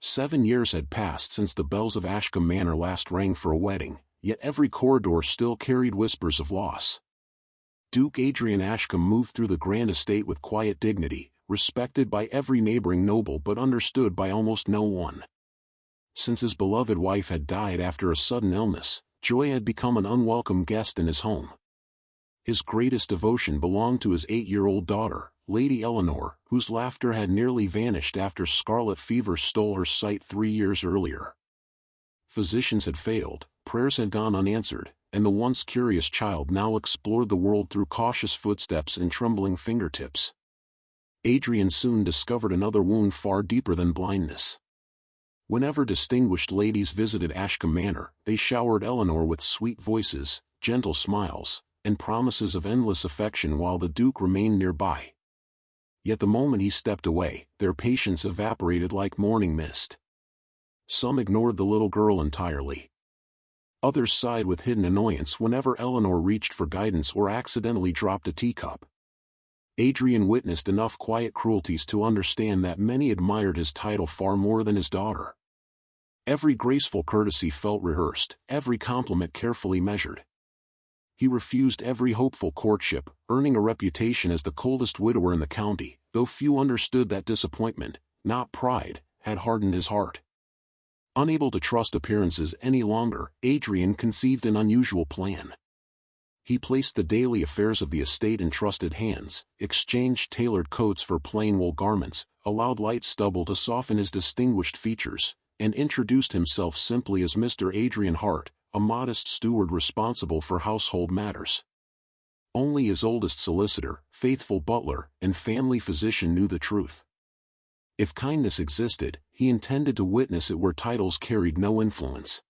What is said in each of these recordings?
7 years had passed since the bells of Ashcombe Manor last rang for a wedding, yet every corridor still carried whispers of loss. Duke Adrian Ashcombe moved through the grand estate with quiet dignity, respected by every neighboring noble but understood by almost no one. Since his beloved wife had died after a sudden illness, joy had become an unwelcome guest in his home. His greatest devotion belonged to his 8-year-old daughter, Lady Eleanor, whose laughter had nearly vanished after scarlet fever stole her sight 3 years earlier. Physicians had failed, prayers had gone unanswered, and the once curious child now explored the world through cautious footsteps and trembling fingertips. Adrian soon discovered another wound far deeper than blindness. Whenever distinguished ladies visited Ashcombe Manor, they showered Eleanor with sweet voices, gentle smiles, and promises of endless affection while the Duke remained nearby. Yet the moment he stepped away, their patience evaporated like morning mist. Some ignored the little girl entirely. Others sighed with hidden annoyance whenever Eleanor reached for guidance or accidentally dropped a teacup. Adrian witnessed enough quiet cruelties to understand that many admired his title far more than his daughter. Every graceful courtesy felt rehearsed, every compliment carefully measured. He refused every hopeful courtship, earning a reputation as the coldest widower in the county, though few understood that disappointment, not pride, had hardened his heart. Unable to trust appearances any longer, Adrian conceived an unusual plan. He placed the daily affairs of the estate in trusted hands, exchanged tailored coats for plain wool garments, allowed light stubble to soften his distinguished features, and introduced himself simply as Mr. Adrian Hart, a modest steward responsible for household matters. Only his oldest solicitor, faithful butler, and family physician knew the truth. If kindness existed, he intended to witness it where titles carried no influence.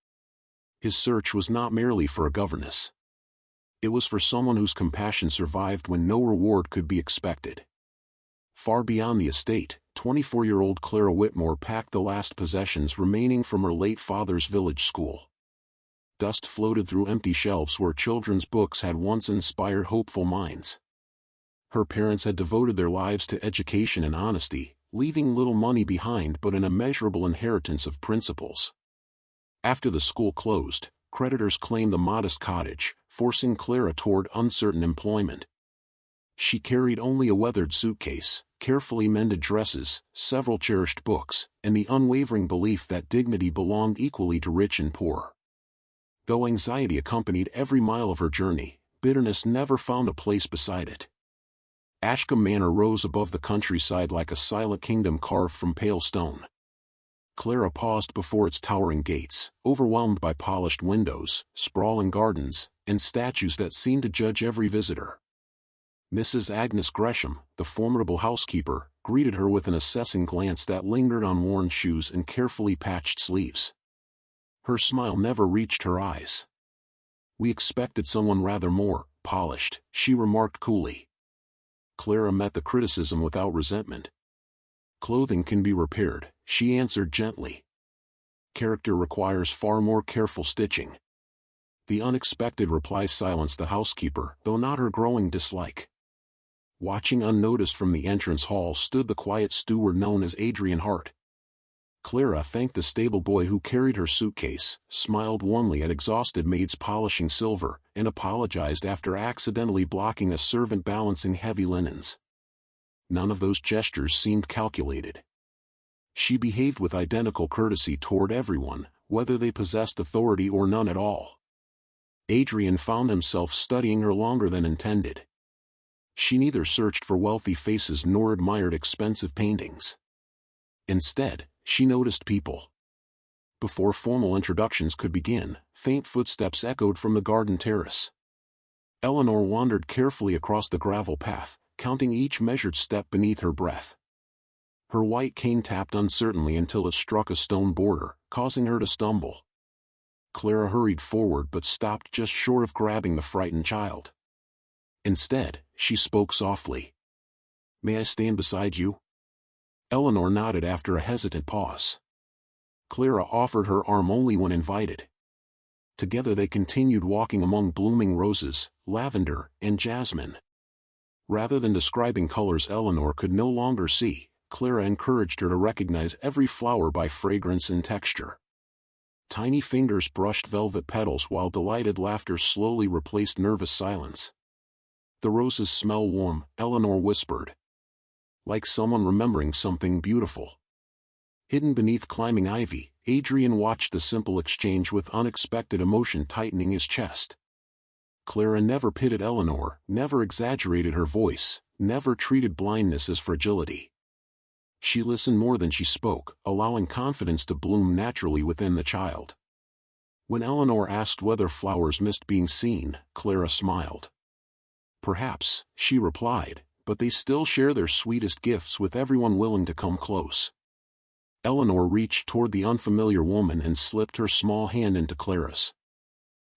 His search was not merely for a governess. It was for someone whose compassion survived when no reward could be expected. Far beyond the estate, 24-year-old Clara Whitmore packed the last possessions remaining from her late father's village school. Dust floated through empty shelves where children's books had once inspired hopeful minds. Her parents had devoted their lives to education and honesty, leaving little money behind but an immeasurable inheritance of principles. After the school closed, creditors claimed the modest cottage, forcing Clara toward uncertain employment. She carried only a weathered suitcase, carefully mended dresses, several cherished books, and the unwavering belief that dignity belonged equally to rich and poor. Though anxiety accompanied every mile of her journey, bitterness never found a place beside it. Ashcombe Manor rose above the countryside like a silent kingdom carved from pale stone. Clara paused before its towering gates, overwhelmed by polished windows, sprawling gardens, and statues that seemed to judge every visitor. Mrs. Agnes Gresham, the formidable housekeeper, greeted her with an assessing glance that lingered on worn shoes and carefully patched sleeves. Her smile never reached her eyes. "We expected someone rather more polished," she remarked coolly. Clara met the criticism without resentment. "Clothing can be repaired," she answered gently. "Character requires far more careful stitching." The unexpected reply silenced the housekeeper, though not her growing dislike. Watching unnoticed from the entrance hall stood the quiet steward known as Adrian Hart. Clara thanked the stable boy who carried her suitcase, smiled warmly at exhausted maids polishing silver, and apologized after accidentally blocking a servant balancing heavy linens. None of those gestures seemed calculated. She behaved with identical courtesy toward everyone, whether they possessed authority or none at all. Adrian found himself studying her longer than intended. She neither searched for wealthy faces nor admired expensive paintings. Instead, she noticed people. Before formal introductions could begin, faint footsteps echoed from the garden terrace. Eleanor wandered carefully across the gravel path, counting each measured step beneath her breath. Her white cane tapped uncertainly until it struck a stone border, causing her to stumble. Clara hurried forward but stopped just short of grabbing the frightened child. Instead, she spoke softly. "May I stand beside you?" Eleanor nodded after a hesitant pause. Clara offered her arm only when invited. Together they continued walking among blooming roses, lavender, and jasmine. Rather than describing colors Eleanor could no longer see, Clara encouraged her to recognize every flower by fragrance and texture. Tiny fingers brushed velvet petals while delighted laughter slowly replaced nervous silence. "The roses smell warm," Eleanor whispered. "Like someone remembering something beautiful." Hidden beneath climbing ivy, Adrian watched the simple exchange with unexpected emotion tightening his chest. Clara never pitted Eleanor, never exaggerated her voice, never treated blindness as fragility. She listened more than she spoke, allowing confidence to bloom naturally within the child. When Eleanor asked whether flowers missed being seen, Clara smiled. "Perhaps," she replied, "but they still share their sweetest gifts with everyone willing to come close." Eleanor reached toward the unfamiliar woman and slipped her small hand into Clara's.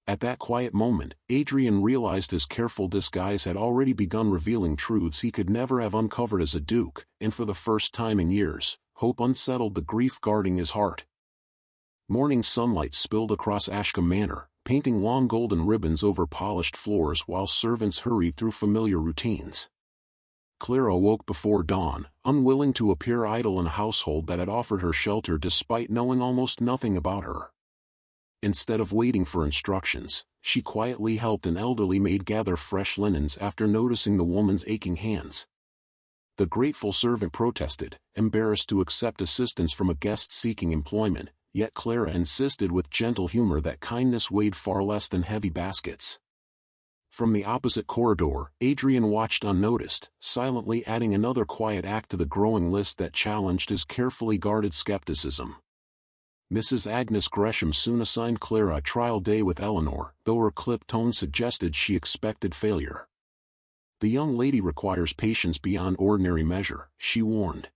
At that quiet moment, Adrian realized his careful disguise had already begun revealing truths he could never have uncovered as a duke, and for the first time in years, hope unsettled the grief guarding his heart. Morning sunlight spilled across Ashcombe Manor, painting long golden ribbons over polished floors while servants hurried through familiar routines. Clara awoke before dawn, unwilling to appear idle in a household that had offered her shelter despite knowing almost nothing about her. Instead of waiting for instructions, she quietly helped an elderly maid gather fresh linens after noticing the woman's aching hands. The grateful servant protested, embarrassed to accept assistance from a guest seeking employment, yet Clara insisted with gentle humor that kindness weighed far less than heavy baskets. From the opposite corridor, Adrian watched unnoticed, silently adding another quiet act to the growing list that challenged his carefully guarded skepticism. Mrs. Agnes Gresham soon assigned Clara a trial day with Eleanor, though her clipped tone suggested she expected failure. "The young lady requires patience beyond ordinary measure," she warned.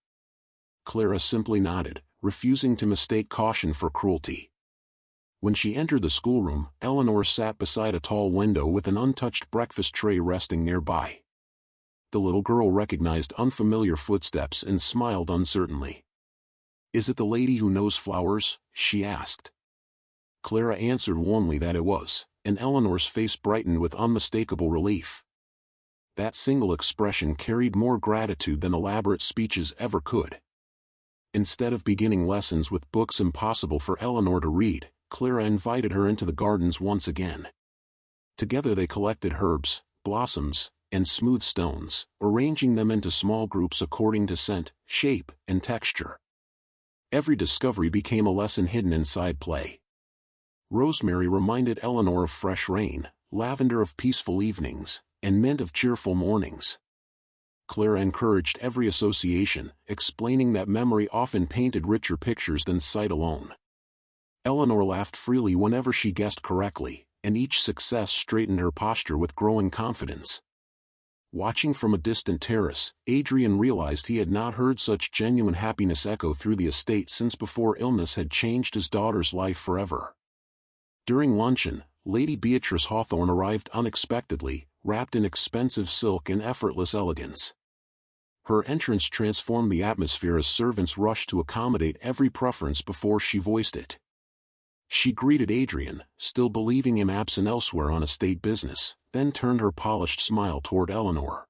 Clara simply nodded, refusing to mistake caution for cruelty. When she entered the schoolroom, Eleanor sat beside a tall window with an untouched breakfast tray resting nearby. The little girl recognized unfamiliar footsteps and smiled uncertainly. "Is it the lady who knows flowers?" she asked. Clara answered warmly that it was, and Eleanor's face brightened with unmistakable relief. That single expression carried more gratitude than elaborate speeches ever could. Instead of beginning lessons with books impossible for Eleanor to read, Clara invited her into the gardens once again. Together they collected herbs, blossoms, and smooth stones, arranging them into small groups according to scent, shape, and texture. Every discovery became a lesson hidden inside play. Rosemary reminded Eleanor of fresh rain, lavender of peaceful evenings, and mint of cheerful mornings. Clara encouraged every association, explaining that memory often painted richer pictures than sight alone. Eleanor laughed freely whenever she guessed correctly, and each success straightened her posture with growing confidence. Watching from a distant terrace, Adrian realized he had not heard such genuine happiness echo through the estate since before illness had changed his daughter's life forever. During luncheon, Lady Beatrice Hawthorne arrived unexpectedly, wrapped in expensive silk and effortless elegance. Her entrance transformed the atmosphere as servants rushed to accommodate every preference before she voiced it. She greeted Adrian, still believing him absent elsewhere on estate business, then turned her polished smile toward Eleanor.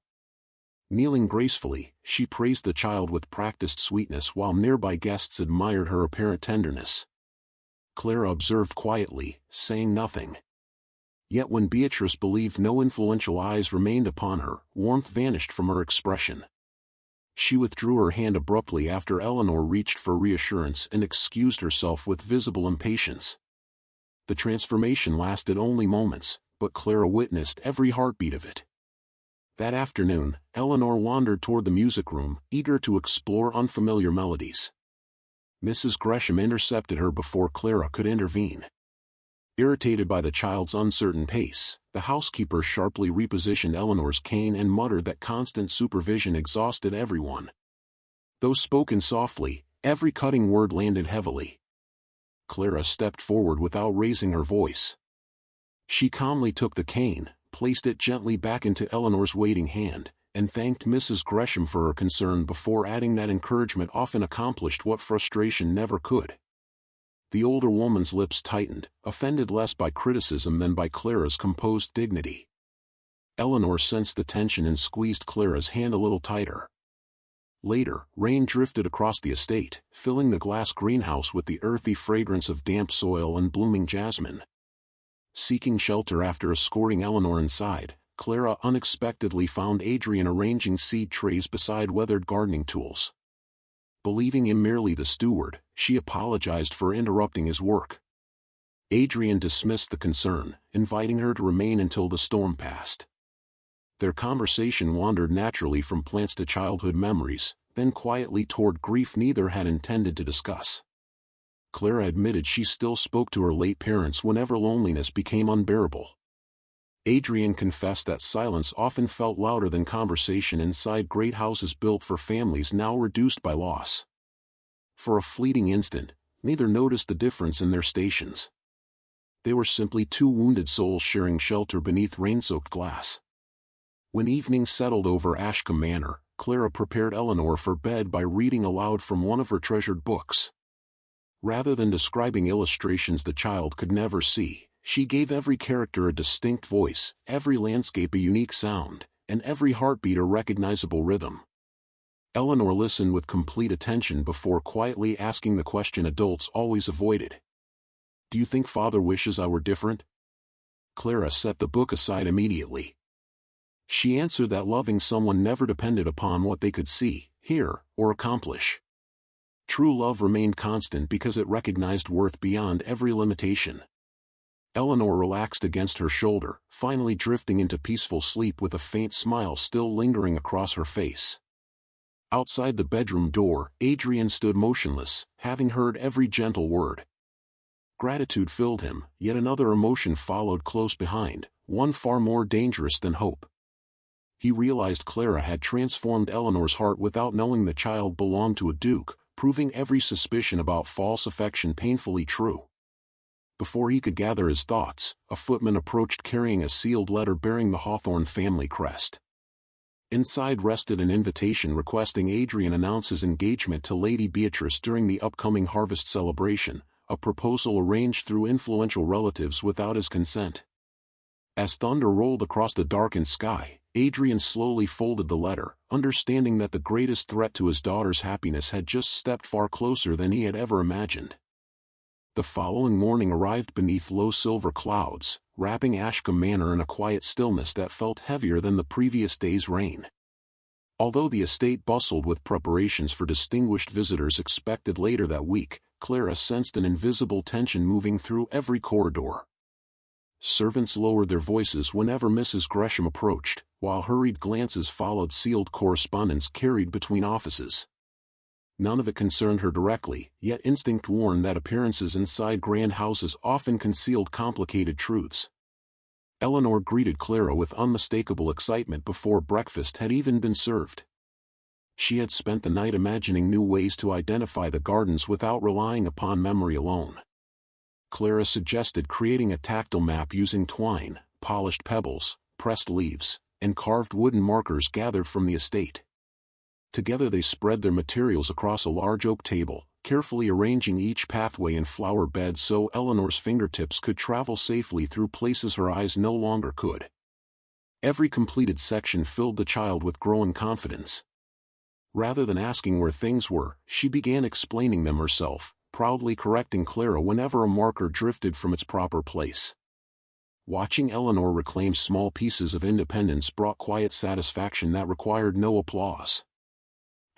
Kneeling gracefully, she praised the child with practiced sweetness while nearby guests admired her apparent tenderness. Clara observed quietly, saying nothing. Yet when Beatrice believed no influential eyes remained upon her, warmth vanished from her expression. She withdrew her hand abruptly after Eleanor reached for reassurance and excused herself with visible impatience. The transformation lasted only moments, but Clara witnessed every heartbeat of it. That afternoon, Eleanor wandered toward the music room, eager to explore unfamiliar melodies. Mrs. Gresham intercepted her before Clara could intervene. Irritated by the child's uncertain pace, the housekeeper sharply repositioned Eleanor's cane and muttered that constant supervision exhausted everyone. Though spoken softly, every cutting word landed heavily. Clara stepped forward without raising her voice. She calmly took the cane, placed it gently back into Eleanor's waiting hand, and thanked Mrs. Gresham for her concern before adding that encouragement often accomplished what frustration never could. The older woman's lips tightened, offended less by criticism than by Clara's composed dignity. Eleanor sensed the tension and squeezed Clara's hand a little tighter. Later, rain drifted across the estate, filling the glass greenhouse with the earthy fragrance of damp soil and blooming jasmine. Seeking shelter after escorting Eleanor inside, Clara unexpectedly found Adrian arranging seed trays beside weathered gardening tools. Believing him merely the steward, she apologized for interrupting his work. Adrian dismissed the concern, inviting her to remain until the storm passed. Their conversation wandered naturally from plants to childhood memories, then quietly toward grief neither had intended to discuss. Clara admitted she still spoke to her late parents whenever loneliness became unbearable. Adrian confessed that silence often felt louder than conversation inside great houses built for families now reduced by loss. For a fleeting instant, neither noticed the difference in their stations. They were simply two wounded souls sharing shelter beneath rain-soaked glass. When evening settled over Ashcombe Manor, Clara prepared Eleanor for bed by reading aloud from one of her treasured books. Rather than describing illustrations the child could never see, she gave every character a distinct voice, every landscape a unique sound, and every heartbeat a recognizable rhythm. Eleanor listened with complete attention before quietly asking the question adults always avoided. "Do you think Father wishes I were different?" Clara set the book aside immediately. She answered that loving someone never depended upon what they could see, hear, or accomplish. True love remained constant because it recognized worth beyond every limitation. Eleanor relaxed against her shoulder, finally drifting into peaceful sleep with a faint smile still lingering across her face. Outside the bedroom door, Adrian stood motionless, having heard every gentle word. Gratitude filled him, yet another emotion followed close behind, one far more dangerous than hope. He realized Clara had transformed Eleanor's heart without knowing the child belonged to a duke, proving every suspicion about false affection painfully true. Before he could gather his thoughts, a footman approached carrying a sealed letter bearing the Hawthorne family crest. Inside rested an invitation requesting Adrian announce his engagement to Lady Beatrice during the upcoming harvest celebration, a proposal arranged through influential relatives without his consent. As thunder rolled across the darkened sky, Adrian slowly folded the letter, understanding that the greatest threat to his daughter's happiness had just stepped far closer than he had ever imagined. The following morning arrived beneath low silver clouds, wrapping Ashcombe Manor in a quiet stillness that felt heavier than the previous day's rain. Although the estate bustled with preparations for distinguished visitors expected later that week, Clara sensed an invisible tension moving through every corridor. Servants lowered their voices whenever Mrs. Gresham approached, while hurried glances followed sealed correspondence carried between offices. None of it concerned her directly, yet instinct warned that appearances inside grand houses often concealed complicated truths. Eleanor greeted Clara with unmistakable excitement before breakfast had even been served. She had spent the night imagining new ways to identify the gardens without relying upon memory alone. Clara suggested creating a tactile map using twine, polished pebbles, pressed leaves, and carved wooden markers gathered from the estate. Together they spread their materials across a large oak table, carefully arranging each pathway and flower bed so Eleanor's fingertips could travel safely through places her eyes no longer could. Every completed section filled the child with growing confidence. Rather than asking where things were, she began explaining them herself, proudly correcting Clara whenever a marker drifted from its proper place. Watching Eleanor reclaim small pieces of independence brought quiet satisfaction that required no applause.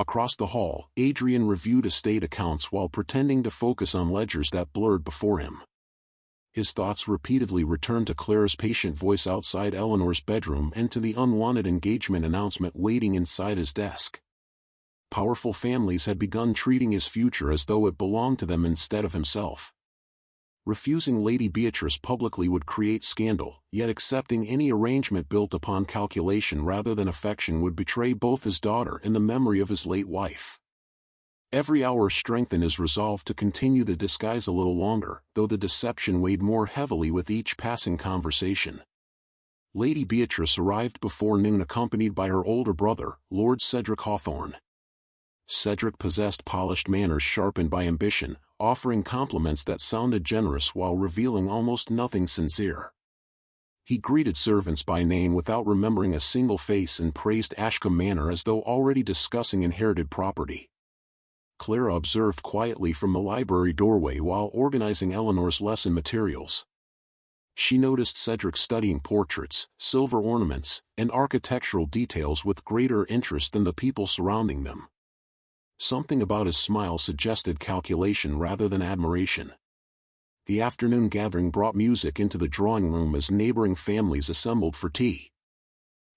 Across the hall, Adrian reviewed estate accounts while pretending to focus on ledgers that blurred before him. His thoughts repeatedly returned to Clara's patient voice outside Eleanor's bedroom and to the unwanted engagement announcement waiting inside his desk. Powerful families had begun treating his future as though it belonged to them instead of himself. Refusing Lady Beatrice publicly would create scandal, yet accepting any arrangement built upon calculation rather than affection would betray both his daughter and the memory of his late wife. Every hour strengthened his resolve to continue the disguise a little longer, though the deception weighed more heavily with each passing conversation. Lady Beatrice arrived before noon accompanied by her older brother, Lord Cedric Hawthorne. Cedric possessed polished manners sharpened by ambition, offering compliments that sounded generous while revealing almost nothing sincere. He greeted servants by name without remembering a single face and praised Ashcombe Manor as though already discussing inherited property. Clara observed quietly from the library doorway while organizing Eleanor's lesson materials. She noticed Cedric studying portraits, silver ornaments, and architectural details with greater interest than the people surrounding them. Something about his smile suggested calculation rather than admiration. The afternoon gathering brought music into the drawing room as neighboring families assembled for tea.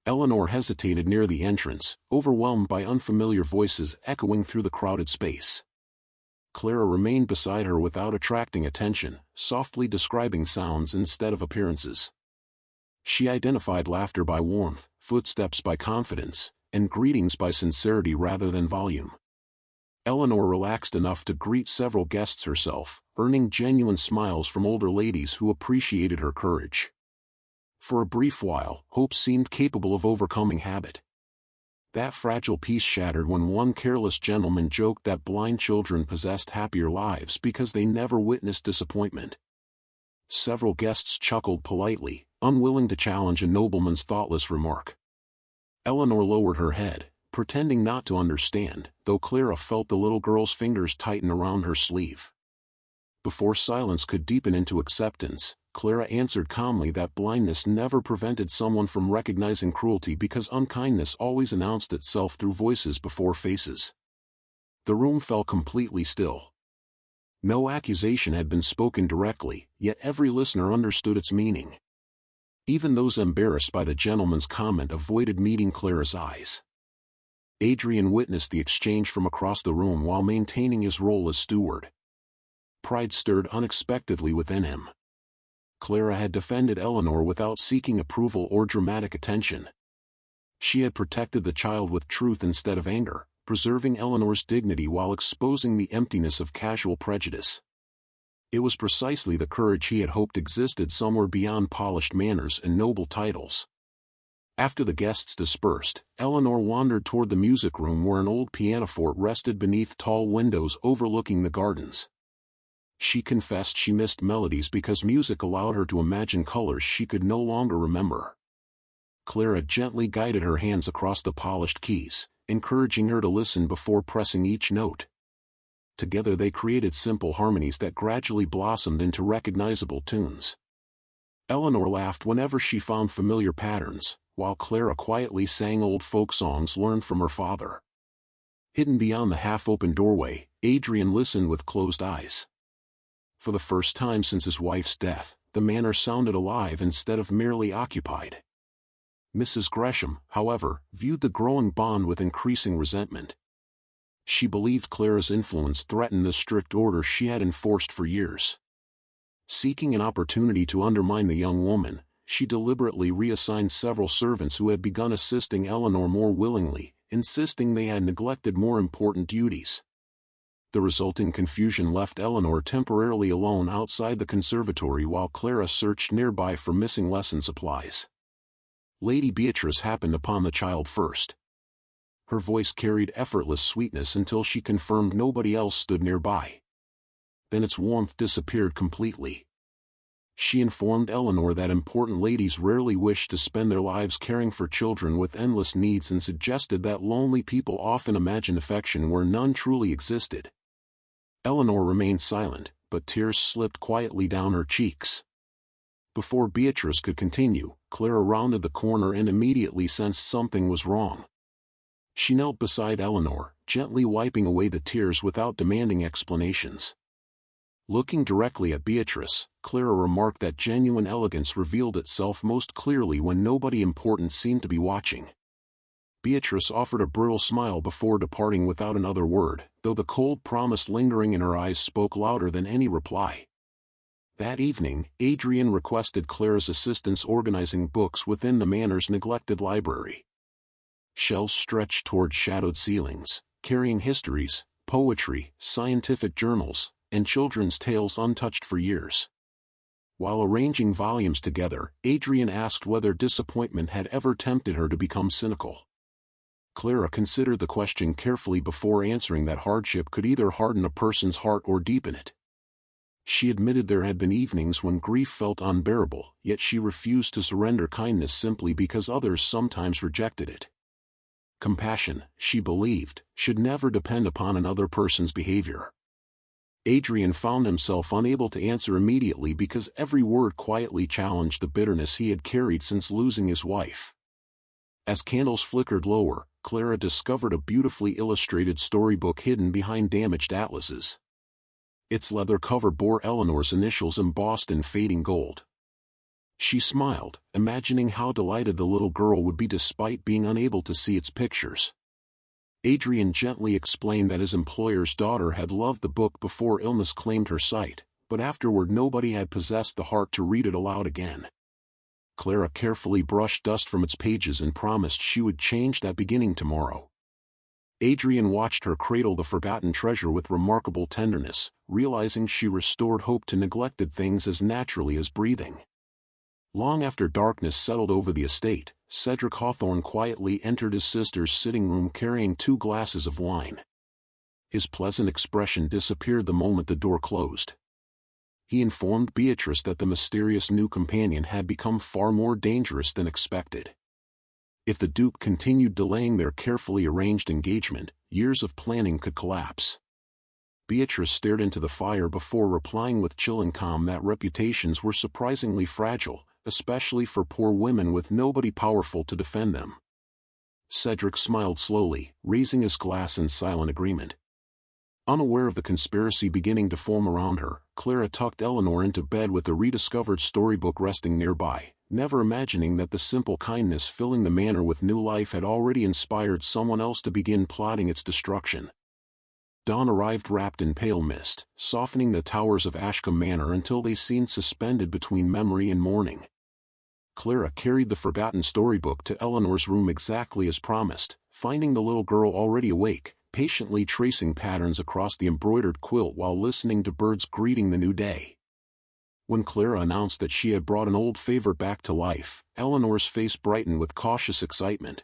Eleanor hesitated near the entrance, overwhelmed by unfamiliar voices echoing through the crowded space. Clara remained beside her without attracting attention, softly describing sounds instead of appearances. She identified laughter by warmth, footsteps by confidence, and greetings by sincerity rather than volume. Eleanor relaxed enough to greet several guests herself, earning genuine smiles from older ladies who appreciated her courage. For a brief while, hope seemed capable of overcoming habit. That fragile peace shattered when one careless gentleman joked that blind children possessed happier lives because they never witnessed disappointment. Several guests chuckled politely, unwilling to challenge a nobleman's thoughtless remark. Eleanor lowered her head, pretending not to understand, though Clara felt the little girl's fingers tighten around her sleeve. Before silence could deepen into acceptance, Clara answered calmly that blindness never prevented someone from recognizing cruelty because unkindness always announced itself through voices before faces. The room fell completely still. No accusation had been spoken directly, yet every listener understood its meaning. Even those embarrassed by the gentleman's comment avoided meeting Clara's eyes. Adrian witnessed the exchange from across the room while maintaining his role as steward. Pride stirred unexpectedly within him. Clara had defended Eleanor without seeking approval or dramatic attention. She had protected the child with truth instead of anger, preserving Eleanor's dignity while exposing the emptiness of casual prejudice. It was precisely the courage he had hoped existed somewhere beyond polished manners and noble titles. After the guests dispersed, Eleanor wandered toward the music room where an old pianoforte rested beneath tall windows overlooking the gardens. She confessed she missed melodies because music allowed her to imagine colors she could no longer remember. Clara gently guided her hands across the polished keys, encouraging her to listen before pressing each note. Together they created simple harmonies that gradually blossomed into recognizable tunes. Eleanor laughed whenever she found familiar patterns, while Clara quietly sang old folk songs learned from her father. Hidden beyond the half-open doorway, Adrian listened with closed eyes. For the first time since his wife's death, the manor sounded alive instead of merely occupied. Mrs. Gresham, however, viewed the growing bond with increasing resentment. She believed Clara's influence threatened the strict order she had enforced for years. Seeking an opportunity to undermine the young woman, she deliberately reassigned several servants who had begun assisting Eleanor more willingly, insisting they had neglected more important duties. The resulting confusion left Eleanor temporarily alone outside the conservatory while Clara searched nearby for missing lesson supplies. Lady Beatrice happened upon the child first. Her voice carried effortless sweetness until she confirmed nobody else stood nearby. Then its warmth disappeared completely. She informed Eleanor that important ladies rarely wished to spend their lives caring for children with endless needs and suggested that lonely people often imagined affection where none truly existed. Eleanor remained silent, but tears slipped quietly down her cheeks. Before Beatrice could continue, Clara rounded the corner and immediately sensed something was wrong. She knelt beside Eleanor, gently wiping away the tears without demanding explanations. Looking directly at Beatrice, Clara remarked that genuine elegance revealed itself most clearly when nobody important seemed to be watching. Beatrice offered a brittle smile before departing without another word, though the cold promise lingering in her eyes spoke louder than any reply. That evening, Adrian requested Clara's assistance organizing books within the manor's neglected library. Shelves stretched toward shadowed ceilings, carrying histories, poetry, scientific journals, and children's tales untouched for years. While arranging volumes together, Adrian asked whether disappointment had ever tempted her to become cynical. Clara considered the question carefully before answering that hardship could either harden a person's heart or deepen it. She admitted there had been evenings when grief felt unbearable, yet she refused to surrender kindness simply because others sometimes rejected it. Compassion, she believed, should never depend upon another person's behavior. Adrian found himself unable to answer immediately because every word quietly challenged the bitterness he had carried since losing his wife. As candles flickered lower, Clara discovered a beautifully illustrated storybook hidden behind damaged atlases. Its leather cover bore Eleanor's initials embossed in fading gold. She smiled, imagining how delighted the little girl would be despite being unable to see its pictures. Adrian gently explained that his employer's daughter had loved the book before illness claimed her sight, but afterward nobody had possessed the heart to read it aloud again. Clara carefully brushed dust from its pages and promised she would change that beginning tomorrow. Adrian watched her cradle the forgotten treasure with remarkable tenderness, realizing she restored hope to neglected things as naturally as breathing. Long after darkness settled over the estate, Cedric Hawthorne quietly entered his sister's sitting room carrying 2 glasses of wine. His pleasant expression disappeared the moment the door closed. He informed Beatrice that the mysterious new companion had become far more dangerous than expected. If the Duke continued delaying their carefully arranged engagement, years of planning could collapse. Beatrice stared into the fire before replying with chilling calm that reputations were surprisingly fragile, especially for poor women with nobody powerful to defend them. Cedric smiled slowly, raising his glass in silent agreement. Unaware of the conspiracy beginning to form around her, Clara tucked Eleanor into bed with the rediscovered storybook resting nearby, never imagining that the simple kindness filling the manor with new life had already inspired someone else to begin plotting its destruction. Dawn arrived wrapped in pale mist, softening the towers of Ashcombe Manor until they seemed suspended between memory and mourning. Clara carried the forgotten storybook to Eleanor's room exactly as promised, finding the little girl already awake, patiently tracing patterns across the embroidered quilt while listening to birds greeting the new day. When Clara announced that she had brought an old favorite back to life, Eleanor's face brightened with cautious excitement.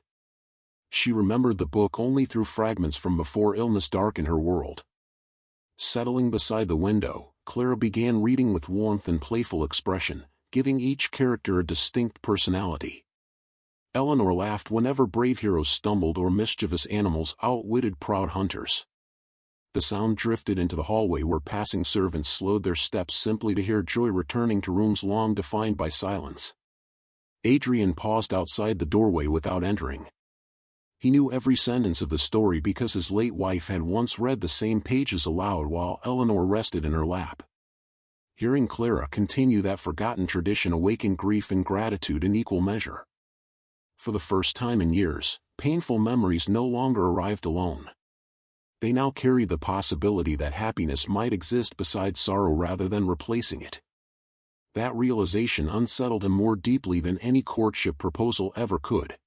She remembered the book only through fragments from before illness darkened her world. Settling beside the window, Clara began reading with warmth and playful expression, giving each character a distinct personality. Eleanor laughed whenever brave heroes stumbled or mischievous animals outwitted proud hunters. The sound drifted into the hallway where passing servants slowed their steps simply to hear Joy returning to rooms long defined by silence. Adrian paused outside the doorway without entering. He knew every sentence of the story because his late wife had once read the same pages aloud while Eleanor rested in her lap. Hearing Clara continue that forgotten tradition awakened grief and gratitude in equal measure. For the first time in years, painful memories no longer arrived alone. They now carried the possibility that happiness might exist beside sorrow rather than replacing it. That realization unsettled him more deeply than any courtship proposal ever could.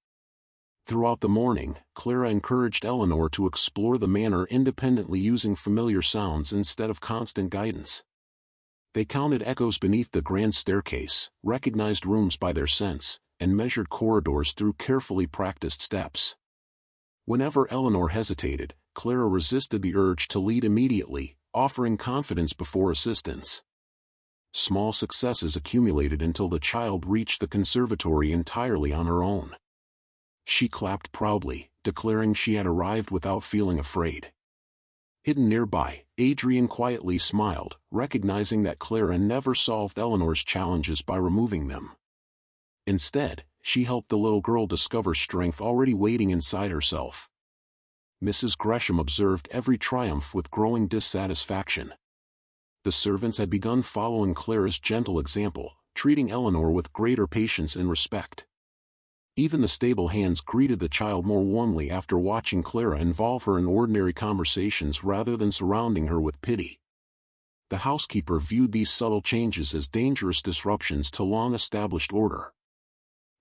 Throughout the morning, Clara encouraged Eleanor to explore the manor independently using familiar sounds instead of constant guidance. They counted echoes beneath the grand staircase, recognized rooms by their scents, and measured corridors through carefully practiced steps. Whenever Eleanor hesitated, Clara resisted the urge to lead immediately, offering confidence before assistance. Small successes accumulated until the child reached the conservatory entirely on her own. She clapped proudly, declaring she had arrived without feeling afraid. Hidden nearby, Adrian quietly smiled, recognizing that Clara never solved Eleanor's challenges by removing them. Instead, she helped the little girl discover strength already waiting inside herself. Mrs. Gresham observed every triumph with growing dissatisfaction. The servants had begun following Clara's gentle example, treating Eleanor with greater patience and respect. Even the stable hands greeted the child more warmly after watching Clara involve her in ordinary conversations rather than surrounding her with pity. The housekeeper viewed these subtle changes as dangerous disruptions to long-established order.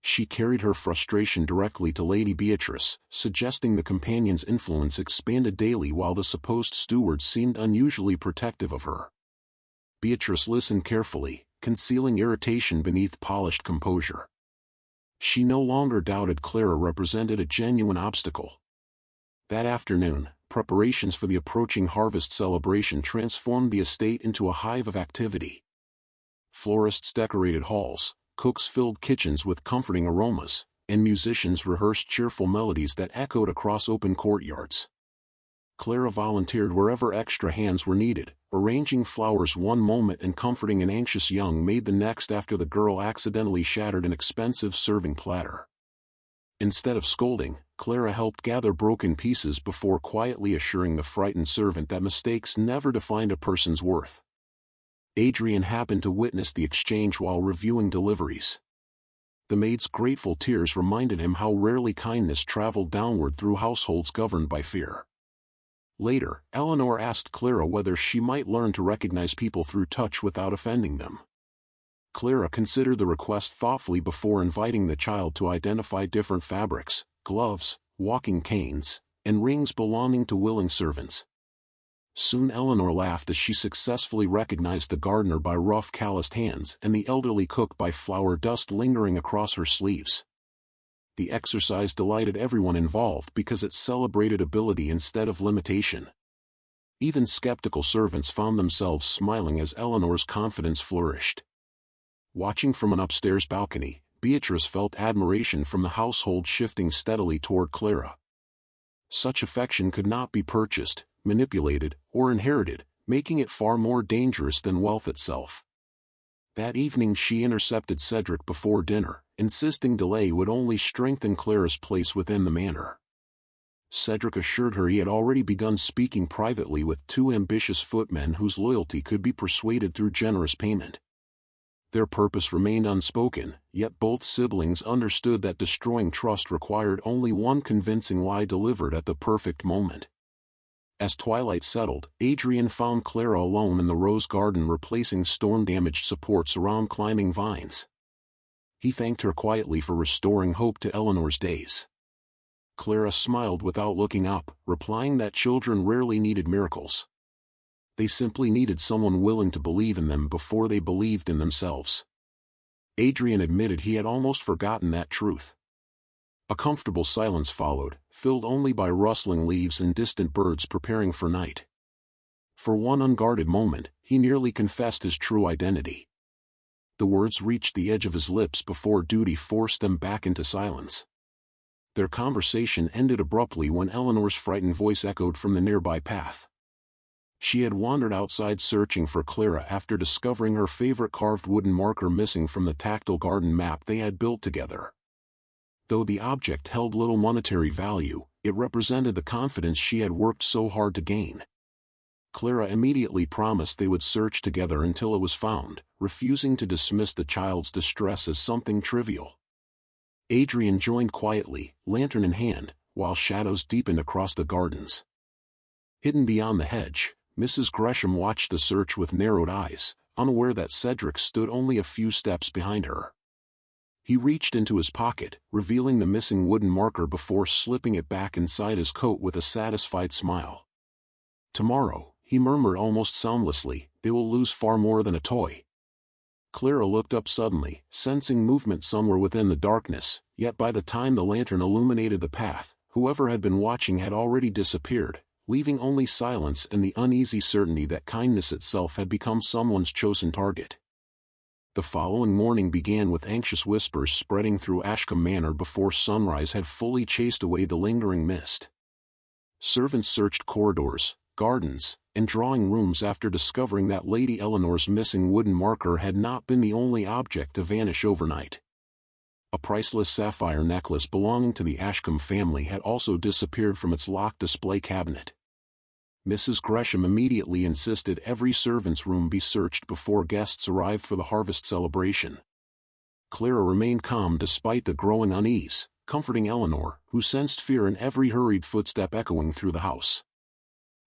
She carried her frustration directly to Lady Beatrice, suggesting the companion's influence expanded daily while the supposed steward seemed unusually protective of her. Beatrice listened carefully, concealing irritation beneath polished composure. She no longer doubted Clara represented a genuine obstacle. That afternoon, preparations for the approaching harvest celebration transformed the estate into a hive of activity. Florists decorated halls, cooks filled kitchens with comforting aromas, and musicians rehearsed cheerful melodies that echoed across open courtyards. Clara volunteered wherever extra hands were needed, arranging flowers one moment and comforting an anxious young maid the next after the girl accidentally shattered an expensive serving platter. Instead of scolding, Clara helped gather broken pieces before quietly assuring the frightened servant that mistakes never defined a person's worth. Adrian happened to witness the exchange while reviewing deliveries. The maid's grateful tears reminded him how rarely kindness traveled downward through households governed by fear. Later, Eleanor asked Clara whether she might learn to recognize people through touch without offending them. Clara considered the request thoughtfully before inviting the child to identify different fabrics, gloves, walking canes, and rings belonging to willing servants. Soon Eleanor laughed as she successfully recognized the gardener by rough calloused hands and the elderly cook by flour dust lingering across her sleeves. The exercise delighted everyone involved because it celebrated ability instead of limitation. Even skeptical servants found themselves smiling as Eleanor's confidence flourished. Watching from an upstairs balcony, Beatrice felt admiration from the household shifting steadily toward Clara. Such affection could not be purchased, manipulated, or inherited, making it far more dangerous than wealth itself. That evening she intercepted Cedric before dinner, insisting delay would only strengthen Clara's place within the manor. Cedric assured her he had already begun speaking privately with two ambitious footmen whose loyalty could be persuaded through generous payment. Their purpose remained unspoken, yet both siblings understood that destroying trust required only one convincing lie delivered at the perfect moment. As twilight settled, Adrian found Clara alone in the rose garden replacing storm-damaged supports around climbing vines. He thanked her quietly for restoring hope to Eleanor's days. Clara smiled without looking up, replying that children rarely needed miracles. They simply needed someone willing to believe in them before they believed in themselves. Adrian admitted he had almost forgotten that truth. A comfortable silence followed, filled only by rustling leaves and distant birds preparing for night. For one unguarded moment, he nearly confessed his true identity. The words reached the edge of his lips before duty forced them back into silence. Their conversation ended abruptly when Eleanor's frightened voice echoed from the nearby path. She had wandered outside searching for Clara after discovering her favorite carved wooden marker missing from the tactile garden map they had built together. Though the object held little monetary value, it represented the confidence she had worked so hard to gain. Clara immediately promised they would search together until it was found, refusing to dismiss the child's distress as something trivial. Adrian joined quietly, lantern in hand, while shadows deepened across the gardens. Hidden beyond the hedge, Mrs. Gresham watched the search with narrowed eyes, unaware that Cedric stood only a few steps behind her. He reached into his pocket, revealing the missing wooden marker before slipping it back inside his coat with a satisfied smile. "Tomorrow," he murmured almost soundlessly, "they will lose far more than a toy." Clara looked up suddenly, sensing movement somewhere within the darkness, yet by the time the lantern illuminated the path, whoever had been watching had already disappeared, leaving only silence and the uneasy certainty that kindness itself had become someone's chosen target. The following morning began with anxious whispers spreading through Ashcombe Manor before sunrise had fully chased away the lingering mist. Servants searched corridors, gardens, and drawing rooms after discovering that Lady Eleanor's missing wooden marker had not been the only object to vanish overnight. A priceless sapphire necklace belonging to the Ashcombe family had also disappeared from its locked display cabinet. Mrs. Gresham immediately insisted every servant's room be searched before guests arrived for the harvest celebration. Clara remained calm despite the growing unease, comforting Eleanor, who sensed fear in every hurried footstep echoing through the house.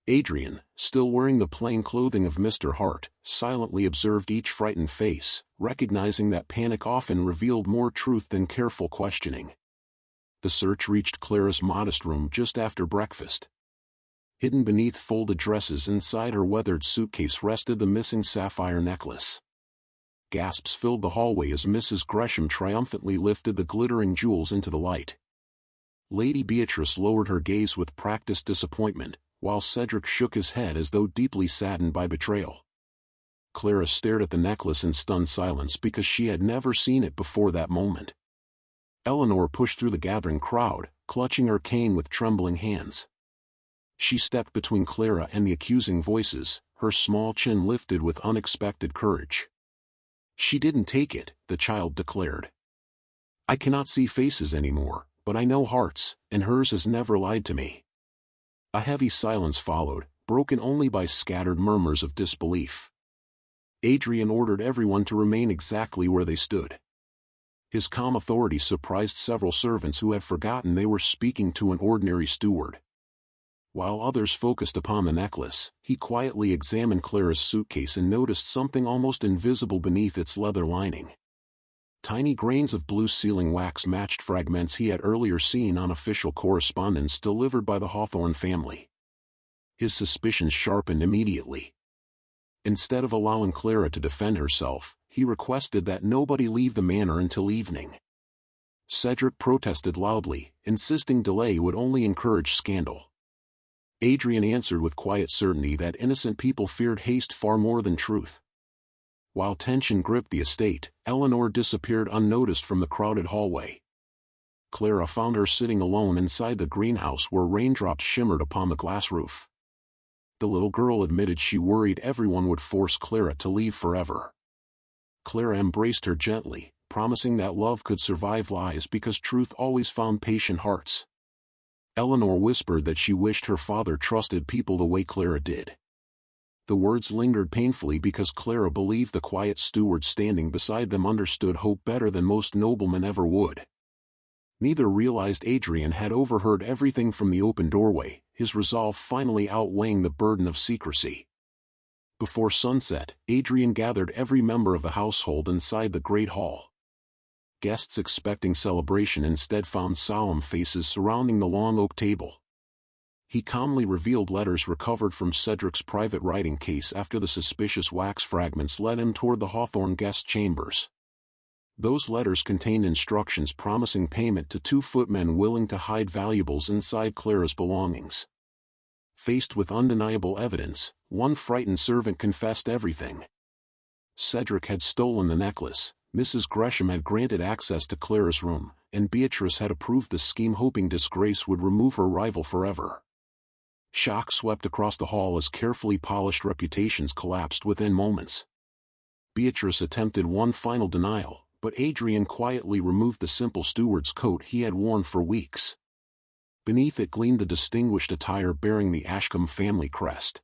Adrian, still wearing the plain clothing of Mr. Hart, silently observed each frightened face, recognizing that panic often revealed more truth than careful questioning. The search reached Clara's modest room just after breakfast. Hidden beneath folded dresses inside her weathered suitcase rested the missing sapphire necklace. Gasps filled the hallway as Mrs. Gresham triumphantly lifted the glittering jewels into the light. Lady Beatrice lowered her gaze with practiced disappointment, while Cedric shook his head as though deeply saddened by betrayal. Clara stared at the necklace in stunned silence because she had never seen it before that moment. Eleanor pushed through the gathering crowd, clutching her cane with trembling hands. She stepped between Clara and the accusing voices, her small chin lifted with unexpected courage. "She didn't take it," the child declared. "I cannot see faces anymore, but I know hearts, and hers has never lied to me." A heavy silence followed, broken only by scattered murmurs of disbelief. Adrian ordered everyone to remain exactly where they stood. His calm authority surprised several servants who had forgotten they were speaking to an ordinary steward. While others focused upon the necklace, he quietly examined Clara's suitcase and noticed something almost invisible beneath its leather lining. Tiny grains of blue sealing wax matched fragments he had earlier seen on official correspondence delivered by the Hawthorne family. His suspicions sharpened immediately. Instead of allowing Clara to defend herself, he requested that nobody leave the manor until evening. Cedric protested loudly, insisting delay would only encourage scandal. Adrian answered with quiet certainty that innocent people feared haste far more than truth. While tension gripped the estate, Eleanor disappeared unnoticed from the crowded hallway. Clara found her sitting alone inside the greenhouse where raindrops shimmered upon the glass roof. The little girl admitted she worried everyone would force Clara to leave forever. Clara embraced her gently, promising that love could survive lies because truth always found patient hearts. Eleanor whispered that she wished her father trusted people the way Clara did. The words lingered painfully because Clara believed the quiet steward standing beside them understood hope better than most noblemen ever would. Neither realized Adrian had overheard everything from the open doorway, his resolve finally outweighing the burden of secrecy. Before sunset, Adrian gathered every member of the household inside the great hall. Guests expecting celebration instead found solemn faces surrounding the long oak table. He calmly revealed letters recovered from Cedric's private writing case after the suspicious wax fragments led him toward the Hawthorne guest chambers. Those letters contained instructions promising payment to 2 footmen willing to hide valuables inside Clara's belongings. Faced with undeniable evidence, one frightened servant confessed everything. Cedric had stolen the necklace, Mrs. Gresham had granted access to Clara's room, and Beatrice had approved the scheme hoping disgrace would remove her rival forever. Shock swept across the hall as carefully polished reputations collapsed within moments. Beatrice attempted one final denial, but Adrian quietly removed the simple steward's coat he had worn for weeks. Beneath it gleamed the distinguished attire bearing the Ashcombe family crest.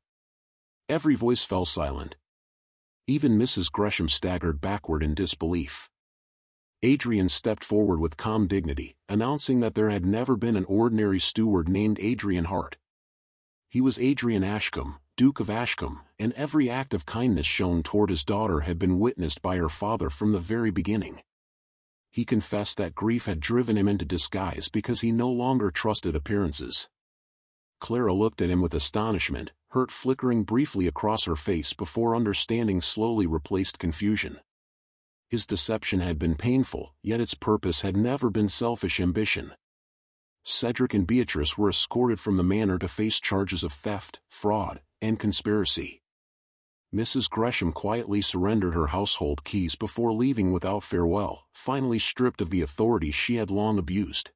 Every voice fell silent. Even Mrs. Gresham staggered backward in disbelief. Adrian stepped forward with calm dignity, announcing that there had never been an ordinary steward named Adrian Hart. He was Adrian Ashcombe, Duke of Ashcombe, and every act of kindness shown toward his daughter had been witnessed by her father from the very beginning. He confessed that grief had driven him into disguise because he no longer trusted appearances. Clara looked at him with astonishment, hurt flickering briefly across her face before understanding slowly replaced confusion. His deception had been painful, yet its purpose had never been selfish ambition. Cedric and Beatrice were escorted from the manor to face charges of theft, fraud, and conspiracy. Mrs. Gresham quietly surrendered her household keys before leaving without farewell, finally stripped of the authority she had long abused.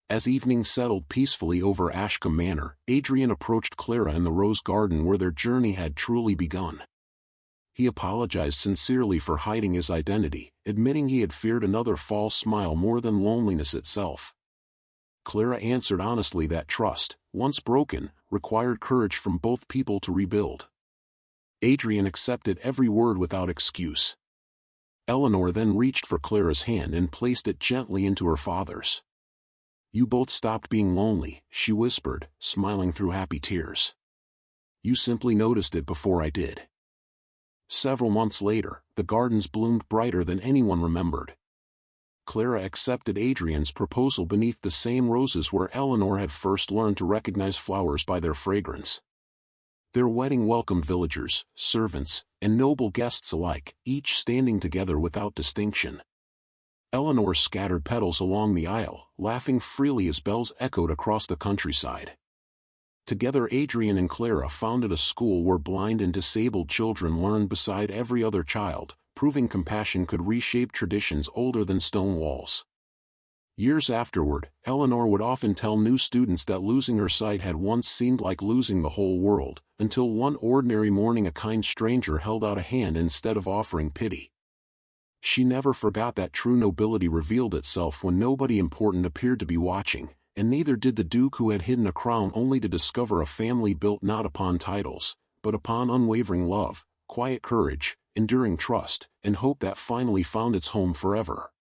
As evening settled peacefully over Ashcombe Manor, Adrian approached Clara in the rose garden where their journey had truly begun. He apologized sincerely for hiding his identity, admitting he had feared another false smile more than loneliness itself. Clara answered honestly that trust, once broken, required courage from both people to rebuild. Adrian accepted every word without excuse. Eleanor then reached for Clara's hand and placed it gently into her father's. "You both stopped being lonely," she whispered, smiling through happy tears. "You simply noticed it before I did." Several months later, the gardens bloomed brighter than anyone remembered. Clara accepted Adrian's proposal beneath the same roses where Eleanor had first learned to recognize flowers by their fragrance. Their wedding welcomed villagers, servants, and noble guests alike, each standing together without distinction. Eleanor scattered petals along the aisle, laughing freely as bells echoed across the countryside. Together Adrian and Clara founded a school where blind and disabled children learned beside every other child, proving compassion could reshape traditions older than stone walls. Years afterward, Eleanor would often tell new students that losing her sight had once seemed like losing the whole world, until one ordinary morning a kind stranger held out a hand instead of offering pity. She never forgot that true nobility revealed itself when nobody important appeared to be watching, and neither did the Duke who had hidden a crown only to discover a family built not upon titles, but upon unwavering love, quiet courage, enduring trust, and hope that finally found its home forever.